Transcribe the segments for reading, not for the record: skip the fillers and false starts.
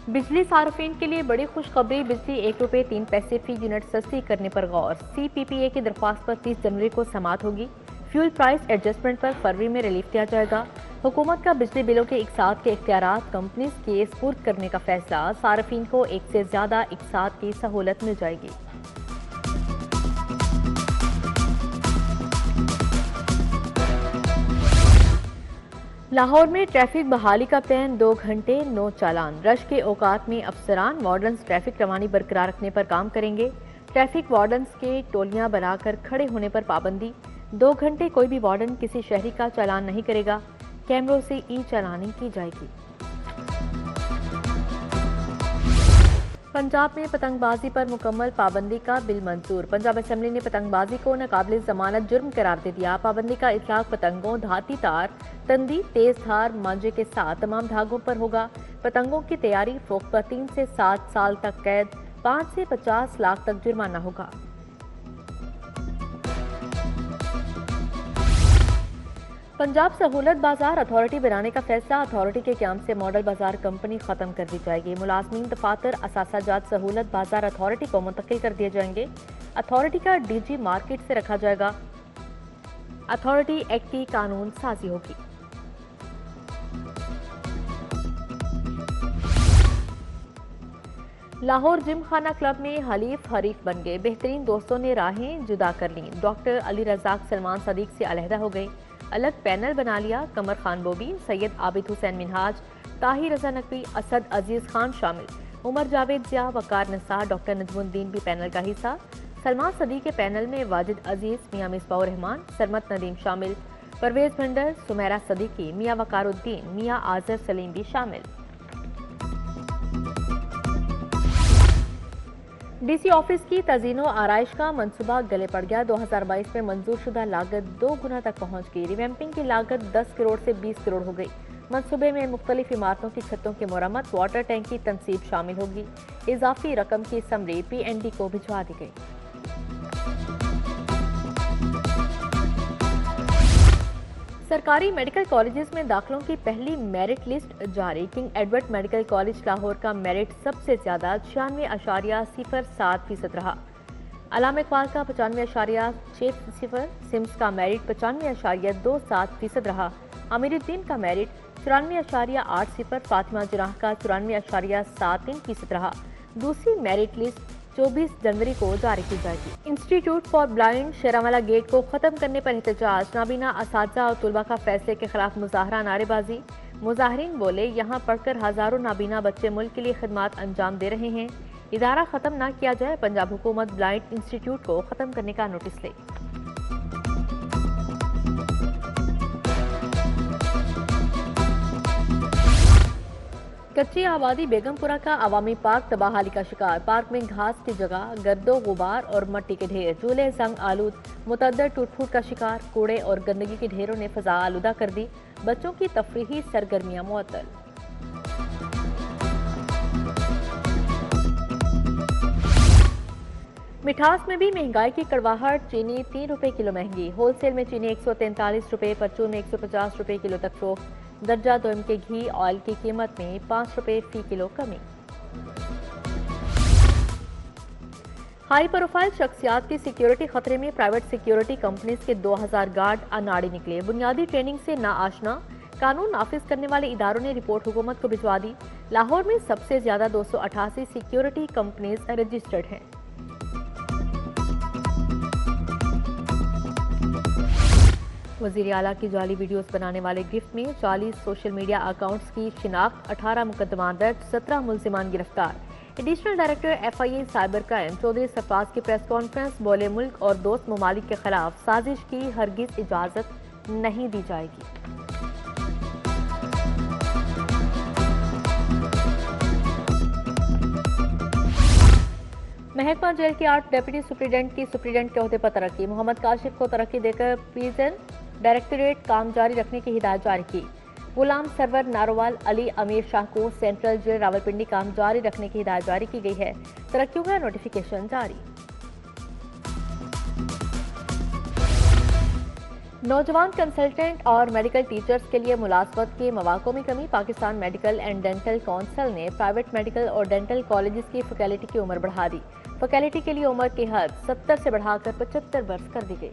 बिजली सार्फिन के लिए बड़ी खुशखबरी, बिजली ₹1.03 फी यूनिट सस्ती करने पर गौर। CPPA की दरख्वास्त पर 30 जनवरी को समाअत होगी। फ्यूल प्राइस एडजस्टमेंट पर फरवरी में रिलीफ दिया जाएगा। हुकूमत का बिजली बिलों के इकसात के इख्तियारात कंपनीज के स्पुर्द करने का फैसला, सार्फिन को एक से ज्यादा इकसात की सहूलत मिल जाएगी। लाहौर में ट्रैफिक बहाली का प्लान, 2 घंटे 9 चालान। रश के औकात में अफसरान वार्डन्स ट्रैफिक रवानी बरकरार रखने पर काम करेंगे। ट्रैफिक वार्डन्स के टोलियां बनाकर खड़े होने पर पाबंदी। 2 घंटे कोई भी वार्डन किसी शहरी का चालान नहीं करेगा। कैमरों से ई चालानी की जाएगी। पंजाब में पतंगबाजी पर मुकम्मल पाबंदी का बिल मंजूर। पंजाब असेंबली ने पतंगबाजी को नाकाबिल जमानत जुर्म करार दे दिया। पाबंदी का इतलाक पतंगों, धाती तार, तंदी, तेज धार मांझे के साथ तमाम धागों पर होगा। पतंगों की तैयारी फरोख्त पर 3 से 7 साल तक कैद, 5 से 50 लाख तक जुर्माना होगा। पंजाब सहूलत बाजार अथॉरिटी बनाने का फैसला, अथॉरिटी के क्याम से मॉडल बाजार कंपनी खत्म कर दी जाएगी। मुलाजमीन दफातर असासाजात सहूलत बाजार अथॉरिटी को मुंतकिल कर दिए जाएंगे। अथॉरिटी का DG मार्केट से रखा जाएगा। अथॉरिटी एक्ट की कानून साजी होगी। लाहौर जिम खाना क्लब में हलीफ हरीफ बन गए। बेहतरीन दोस्तों ने राहें जुदा कर लीं। डॉक्टर अली रजाक सलमान सदीक से अलहदा हो गए। अलग पैनल बना लिया। कमर खान बोबी, सैयद आबिद हुसैन मिनहाज, ताहिर रजा नकवी, असद अजीज खान शामिल। उमर जावेद जिया, वकार निसार, डॉक्टर नजमुद्दीन भी पैनल का हिस्सा। सलमान सदीक के पैनल में वाजिद अजीज, मियां मिसबाउर रहमान, सरमत नदीम शामिल। परवेज भंडर, सुमेरा सदीकी, मियां वकारुद्दीन, मियां आजर सलीम भी शामिल। DC ऑफिस की तज़ीनो आराइश का मंसूबा गले पड़ गया। 2022 में मंजूर शुदा लागत 2 गुना तक पहुंच गई। रिवैम्पिंग की लागत 10 करोड़ से 20 करोड़ हो गई। मंसूबे में मुख्तलिफ इमारतों की छतों की मरम्मत, वाटर टैंक की तनसीब शामिल होगी। इजाफी रकम की समरी PND को भिजवा दी गई। सरकारी मेडिकल कॉलेजेस में दाखिलों की पहली मेरिट लिस्ट जारी। King Edward medical college Lahore का मेरिट सबसे ज्यादा 96.07% रहा। अलामा इकबाल का 95.60, सिम्स का मेरिट 95.27% रहा। अमीरुद्दीन का मेरिट 94.80, फातिमा जनाह का 94.73% रहा। दूसरी मेरिट लिस्ट 24 जनवरी को जारी की जाएगी। Institute for blind Sherawala gate को खत्म करने पर एहतजाज, नाबीना असातिज़ा और तुलबा का फैसले के खिलाफ मुजाहरा, नारेबाजी। मुजाहिरीन बोले, यहाँ पढ़कर हजारों नाबीना बच्चे मुल्क के लिए खिदमात अंजाम दे रहे हैं। इदारा खत्म ना किया जाए, पंजाब हुकूमत ब्लाइंड इंस्टीट्यूट को खत्म करने का नोटिस ले। कच्ची आबादी बेगमपुरा का अवामी पार्क तबाहाली का शिकार। पार्क में घास की जगह गर्दो गुबार और मट्टी के ढेर, झूले जंग आलूद, मुतअद्दिद टूट फूट का शिकार। कूड़े और गंदगी के ढेरों ने फजा आलूदा कर दी। बच्चों की तफरीही सरगर्मियां मुअत्तल। मिठास में भी महंगाई की कड़वाहट। चीनी 3 रुपए किलो महंगी। होलसेल में चीनी 143 रुपए, परचून में 150 रुपए किलो तक फरोख्त। दर्जा दोम के घी ऑयल की कीमत में 5 रुपए फी किलो कमी। हाई प्रोफाइल शख्सियात की सिक्योरिटी खतरे में। प्राइवेट सिक्योरिटी कंपनीज के 2000 गार्ड अनाड़ी निकले। बुनियादी ट्रेनिंग से ना आशना। कानून नाफिज करने वाले इदारों ने रिपोर्ट हुकूमत को भिजवा दी। लाहौर में सबसे ज्यादा 288 सिक्योरिटी कंपनीज रजिस्टर्ड हैं। वजीर आला की जाली वीडियोस बनाने वाले गिफ्ट में 40 सोशल मीडिया अकाउंट्स की शिनाख्त, 18 मुकदमा दर्ज, 17 मुल्जिमान गिरफ्तार। Additional director FIA cyber crime Chaudhry Sarfraz की प्रेस कॉन्फ्रेंस, बोले मुल्क और दोस्त ममालिक के खिलाफ साजिश की हरगिज इजाजत नहीं दी जाएगी। महकमा जेल के 8 डेप्यूटी सुप्रीडेंट की सुप्रीडेंट के ओहदे पर तरक्की। मोहम्मद काशिफ को तरक्की देकर प्रिजन डायरेक्टरेट काम जारी रखने की हिदायत जारी की। गुलाम सरवर नारोवाल अली अमीर शाह को सेंट्रल जेल रावलपिंडी काम जारी रखने की हिदायत जारी की गई है। तरक्कियों का नोटिफिकेशन जारी। नौजवान कंसल्टेंट और मेडिकल टीचर्स के लिए मुलाजमत के मौक़ों में कमी। Pakistan medical and dental council ने प्राइवेट मेडिकल और डेंटल कॉलेजेस की फैकल्टी की उम्र बढ़ा दी। फैकल्टी के लिए उम्र की हद 70 से बढ़ाकर 75 वर्ष कर दी गई।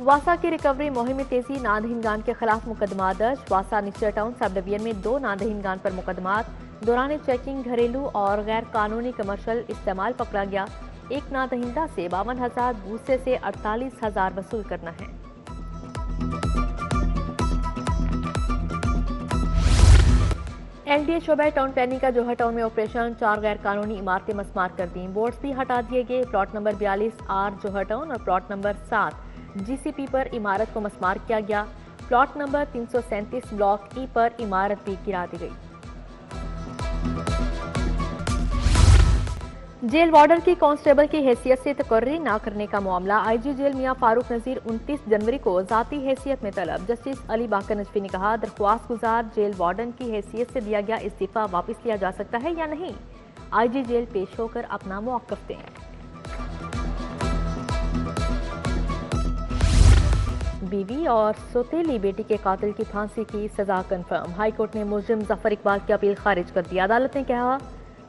वासा की रिकवरी मुहिम में तेजी। नादहिनगान के खिलाफ मुकदमा दर्ज। वासा निचला टाउन सब डिवीजन में 2 नादहिनगान पर मुकदमात। दौरान चेकिंग घरेलू और गैर कानूनी कमर्शियल इस्तेमाल पकड़ा गया। एक नादहिंदा से 52,000, दूसरे से 48,000 वसूल करना है। LDA शोबा टाउन प्लानिंग का जोहर टाउन में ऑपरेशन। 4 गैर कानूनी इमारतें मस्मार कर दी। बोर्ड्स भी हटा दिए गए। प्लॉट नंबर 42R जोहर टाउन और प्लॉट नंबर 7 GCP पर इमारत को मस्मार किया गया। प्लॉट नंबर 337 ब्लॉक E पर इमारत भी गिरा दी गई। जेल वार्डन की कांस्टेबल की हैसियत से तकर्री न करने का मामला। IG जेल मियां फारूक नजीर 29 जनवरी को जाती हैसियत में तलब। जस्टिस अली बाकर नजफी ने कहा, दरख्वास्त गुजार जेल वार्डन की हैसियत से दिया गया इस्तीफा वापस लिया जा सकता है या नहीं। IG जेल पेश होकर अपना मौक़िफ़ दें। बीवी और सौतेली बेटी के कातिल की फांसी की सजा कंफर्म। हाईकोर्ट ने मुजरिम जफर इकबाल की अपील खारिज कर दी। अदालत ने कहा,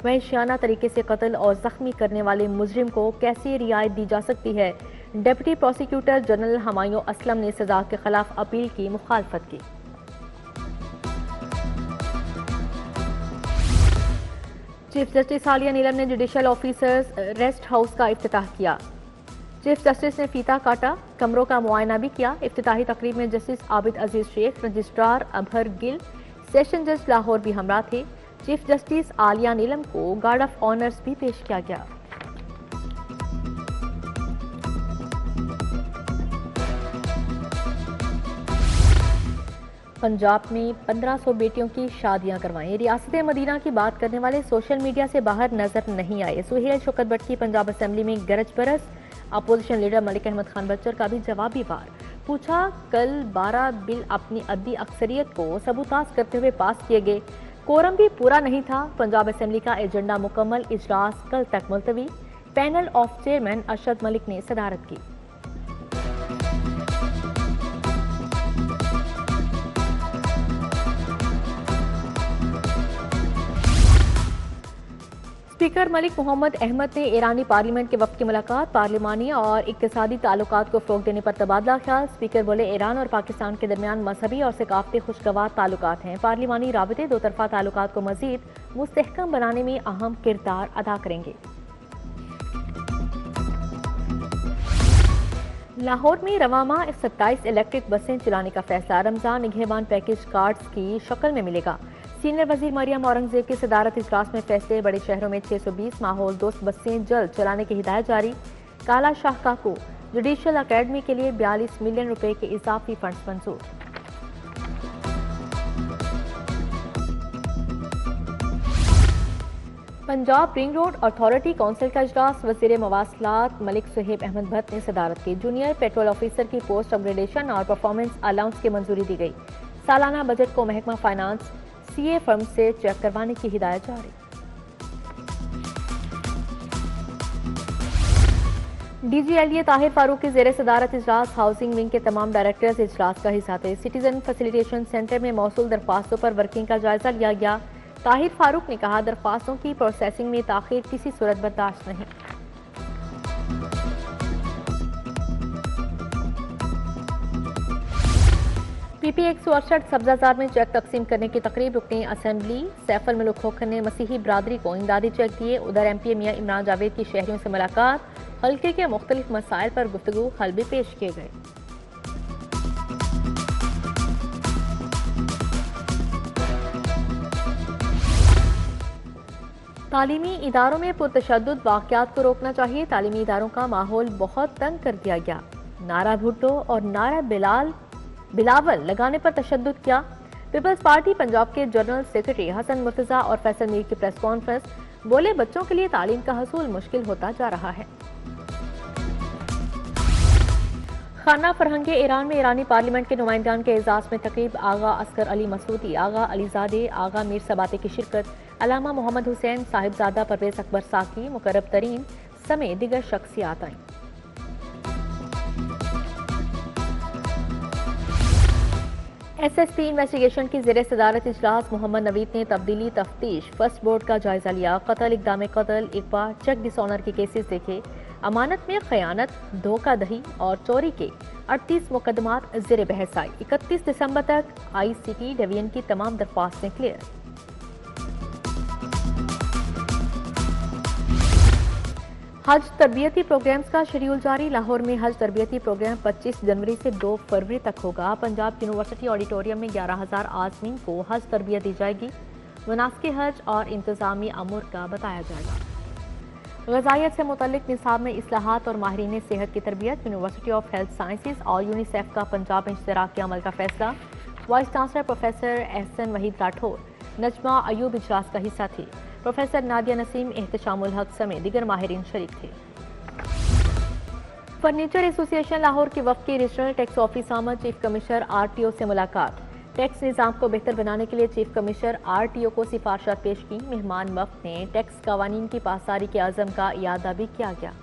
वहशियाना तरीके से कत्ल और जख्मी करने वाले मुजरिम को कैसे रियायत दी जा सकती है। Deputy prosecutor general Humayun Aslam ने सजा के खिलाफ अपील की मुखालफत की। चीफ जस्टिस आलिया नीलम ने जुडिशल ऑफिसर्स रेस्ट हाउस का इफ्तिताह किया। चीफ जस्टिस ने फीता काटा, कमरों का मुआयना भी किया। इफ्तिताही तकरीब में justice Abid Aziz Shaikh, registrar अबहर Gill, session जज लाहौर भी हमरा थे। चीफ जस्टिस आलिया नीलम को गार्ड ऑफ ऑनर्स भी पेश किया गया। पंजाब में 1500 बेटियों की शादियां करवाई। रियासत मदीना की बात करने वाले सोशल मीडिया से बाहर नजर नहीं आए। सुहेल शौकत भट्ट की पंजाब असेंबली में गरज बरस। अपोजिशन लीडर मलिक अहमद खान बच्चर का भी जवाबी वार। पूछा, कल 12 बिल अपनी अद्दी अक्सरियत को सबूताज करते हुए पास किए गए। कोरम भी पूरा नहीं था। पंजाब असेंबली का एजेंडा मुकम्मल, इजलास कल तक मुलतवी। Panel of chairman Arshad Malik ने सदारत की। स्पीकर मलिक मोहम्मद अहमद ने ईरानी पार्लियामेंट के वक्त की मुलाकात। पार्लिमानी और इक्तिसादी ताल्लुकात को फ़रोग़ देने पर तबादला ख्याल। स्पीकर बोले, ईरान और पाकिस्तान के दरमियान मजहबी और सकाफती खुशगवार ताल्लुकात हैं। पार्लिमानी राबते दो तरफा ताल्लुकात को मजीद मुस्तहकम बनाने में अहम किरदार अदा करेंगे। लाहौर में रवां माह 27 इलेक्ट्रिक बसें चलाने का फैसला। रमजान निगहबान पैकेज कार्ड्स की शक्ल में मिलेगा। सीनियर वजीर मरियम औरंगजेब की सदारत इजलास में फैसले। बड़े शहरों में 620 माहौल दोस्त बसें जल्द चलाने की हिदायत जारी। काला शाहका को जुडिशल अकेडमी के लिए 42 मिलियन रुपए के इजाफी फंड्स मंजूर। Punjab ring road authority council का इजलास। वजीर मवासलात मलिक सुहेब अहमद भट्ट ने सदारत की। जूनियर पेट्रोल ऑफिसर की पोस्ट अपग्रेडेशन और परफॉर्मेंस अलाउंस की मंजूरी दी गई। सालाना बजट को महकमा फाइनेंस CA फर्म से चेक करवाने की हिदायत जारी। DG LDA ताहिर फारूक की जेर सदारत इजलास। हाउसिंग विंग के तमाम डायरेक्टर्स इजलास का हिस्सा थे। सिटीजन फैसिलिटेशन सेंटर में मौसूल दरख्वास्तों पर वर्किंग का जायजा लिया गया। ताहिर फारूक ने कहा, दरख्वास्तों की प्रोसेसिंग में ताखीर किसी सूरत बर्दाश्त नहीं। PP 168 सब्जाजार में चेक तकसीम करने की तकरीब। रुकने असेंबली सैफुल मलूक खोखर ने मसीही बरादरी को इमदादी चेक दिए। उधर MPA मियां इमरान जावेद की शहरियों से मुलाकात। हल्के के मुख्तलिफ मसाइल पर गुफ्तगू हल भी पेश किए गए। तालीमी इदारों में पुरतशद्दुद वाक़यात को रोकना चाहिए। तालीमी इदारों का माहौल बहुत तंग कर दिया गया। नारा भुट्टो और नारा बिलावल लगाने पर तशद्दुद किया। पीपल्स पार्टी पंजाब के जनरल सेक्रेटरी हसन मुर्तजा और फैसल मीर की प्रेस कॉन्फ्रेंस। बोले, बच्चों के लिए तालीम का हसूल मुश्किल होता जा रहा है। खाना फरहंगे ईरान में ईरानी पार्लियामेंट के नुमाइंदान के एजाज में तकरीब। आगा अस्कर अली मसूदी, आगा अलीजादे, आगा मीर सबाते की शिरकत। अलामा मोहम्मद हुसैन, साहिबजादा परवेज अकबर साकी, मुकर्रब तरीन समेत दिगर शख्सियात आईं। SSP इन्वेस्टिगेशन की ज़ेर सदारत इजलास मोहम्मद नवीद ने तब्दीली तफ्तीश फर्स्ट बोर्ड का जायजा लिया। कत्ल, इक़दाम कत्ल, अगवा, चेक डिसऑनर के केसेस देखे। अमानत में खयानत, धोखाधड़ी और चोरी के 38 मुकदमात ज़ेर बहस आए। 31 दिसंबर तक ICT डिवीजन की तमाम दरख्वास्तें क्लियर। हज तरबियती प्रोग्राम्स का शेड्यूल जारी। लाहौर में हज तरबियती प्रोग्राम 25 जनवरी से 2 फरवरी तक होगा। पंजाब यूनिवर्सिटी ऑडिटोरियम में 11,000 आज़मीन को हज तरबियत दी जाएगी। मनासिक हज और इंतजामी अमूर का बताया जाएगा। ग़िज़ाइयत से मुतल्लिक निसाब में इस्लाहात और माहिरीन सेहत की तरबियत। यूनिवर्सिटी ऑफ हेल्थ साइंसेज और यूनिसेफ का पंजाब में इश्तराकी अमल का फैसला। Vice chancellor professor Ahsan Waheed Rathore, Najma Ayub इजलास का हिस्सा थे। प्रोफेसर नादिया नसीम, एहतशामुल हक समेत दिगर माहिरीन शरीक थे। फर्नीचर एसोसिएशन लाहौर के वफ़द की रीजनल टैक्स ऑफिस आमद। चीफ कमिश्नर RTO से मुलाकात। टैक्स निज़ाम को बेहतर बनाने के लिए चीफ कमिश्नर RTO को सिफारिशात पेश की। मेहमान वफ़द ने टैक्स कवानीन की पासदारी के अज़म का इयादा भी किया गया।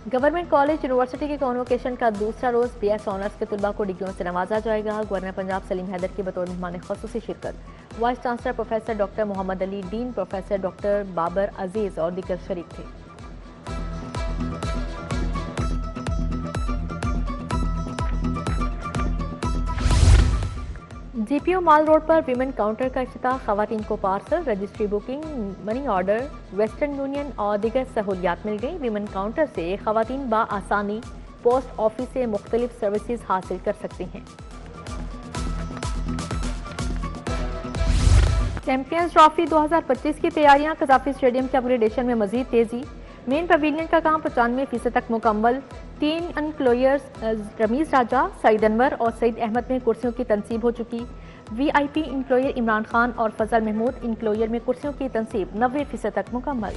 गवर्नमेंट कॉलेज यूनिवर्सिटी के कॉन्वोकेशन का दूसरा रोज BS ऑनर्स के तलबा को डिग्रियों से नवाजा जाएगा। गवर्नर पंजाब सलीम हैदर की बतौर मेहमान ख़ुसूसी शिरकत। Vice chancellor professor doctor Mohammad Ali, dean professor doctor Babar Aziz और दीगर शरीक थे। GPO माल रोड पर विमेन काउंटर का इफ्तिताह। खवातीन को parcel, registry booking, money order, Western Union और दीगर सहूलियात मिल गई। विमेन काउंटर से खवातीन आसानी पोस्ट ऑफिस से मुख्तलिफ सर्विसेज हासिल कर सकती हैं। चैंपियंस ट्रॉफी 2025 की तैयारियां। कजाफी स्टेडियम के अपग्रेडेशन में मजीद तेजी। मेन पवेलियन का काम 95% तक मुकम्मल। 3 एनक्लोयर्स रमीज राजा, सईद अनवर और सईद अहमद में कुर्सियों की तनसीब हो चुकी। VIP इनक्लोयर इमरान खान और फजल महमूद इनक्लोयर में कुर्सियों की तनसीब 90% तक मुकम्मल।